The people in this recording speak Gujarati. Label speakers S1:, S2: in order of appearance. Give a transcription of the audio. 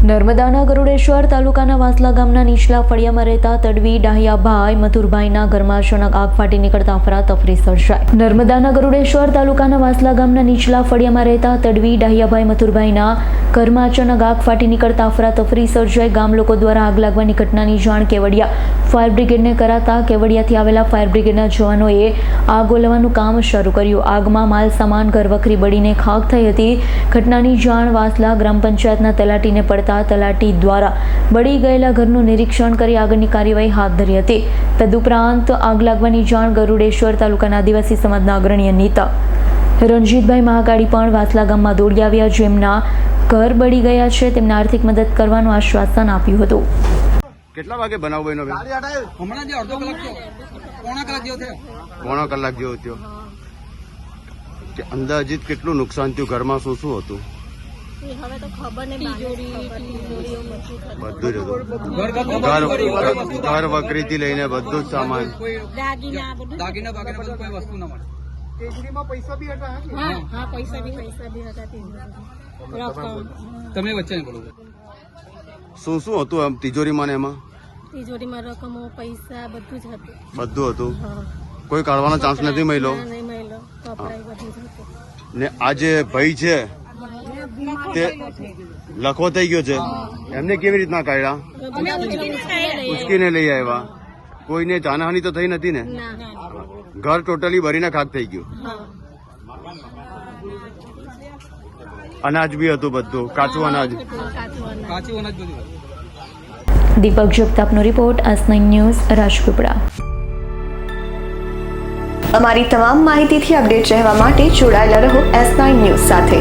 S1: નર્મદાના ગરુડેશ્વર તાલુકાના વાસલા ગામના નીચલા ફળિયામાં રહેતા તડવી ડાહિયાભાઈ મથુરભાઈના ઘરમાં અચાનક આગ ફાટી નીકળતા અફરાતફરી સર્જાઈ। નર્મદાના ગરુડેશ્વર તાલુકાના વાસલા ગામના નીચલા ફળિયામાં રહેતા તડવી ડાહિયાભાઈ મથુરભાઈના ઘરમાં અચાનક આગ ફાટી નીકળતા અફરાતફરી સર્જાઈ। ગામ લોકો દ્વારા આગ લાગવાની ઘટનાની જાણ કેવડિયા ફાયર બ્રિગેડને કરાતા કેવડિયાથી આવેલા ફાયર બ્રિગેડના જવાનોએ આગ ઓલવવાનું કામ શરૂ કર્યું। આગમાં માલ સામાન ઘરવખરી બળીને ખાખ થઈ હતી। ઘટનાની જાણ વાસલા ગ્રામ પંચાયતના તલાટીને પડતા તલાટી દ્વારા બળી ગયેલા ઘરનું નિરીક્ષણ કરી આગળની કાર્યવાહી હાથ ધરી હતી। તદુપરાંત આગ લાગવાની જાણ ગરુડેશ્વર તાલુકાના આદિવાસી સમાજના અગ્રણી નેતા રણજીતભાઈ મહાકાળી પણ વાસલા ગામમાં દોડી આવ્યા, જેમના ઘર બળી ગયા છે તેમને આર્થિક મદદ કરવાનું આશ્વાસન આપ્યું હતું।
S2: કેટલા વાગે બનાવ બન્યો બેન?
S3: હમણાં જે અડધો કલાક થયો, પોણા કલાક જેવો થયો।
S2: પોણા કલાક જેવો થયો કે અંદાજિત કેટલું નુકસાન થયું? ઘરમાં શું શું હતું?
S4: હવે તો ખબર નહીં,
S2: બધું જ હતું। ઘર વકરીથી લઈને બધું જ સામાન,
S3: દાગીના બધું કોઈ વસ્તુ ના મળે।
S4: તિજોરીમાં પૈસા બી હતા। હા, પૈસા બી હતા તિજોરીમાં।
S3: તમે વચ્ચે નહીં બોલો।
S2: શું શું હતું આમ તિજોરીમાં ને એમાં?
S4: તિજોરીમાં રકમો, પૈસા બધું જ હતું।
S2: બધું હતું? કોઈ કાઢવાનો ચાન્સ નથી મળ્યો?
S4: નહીં મળ્યો, કપડાં બધું જ હતું।
S2: ને આ જે ભાઈ છે તે લખવો થઈ ગયો છે, એમને કેવી રીતના કાઢ્યા? ઉચકીને લઈ આવ્યા? કોઈને જાનહાની તો થઈ નથી ને? ઘર ટોટલી ભરીને ખાક થઈ ગયું? અનાજ બી હતું બધું, કાચું અનાજ?
S3: કાચું અનાજ બધું।
S1: દીપક જગતાપનો રિપોર્ટ, S9 ન્યૂઝ, રાજપીપળા।
S5: અમારી તમામ માહિતીથી અપડેટ રહેવા માટે જોડાયેલા રહો S9 ન્યૂઝ સાથે।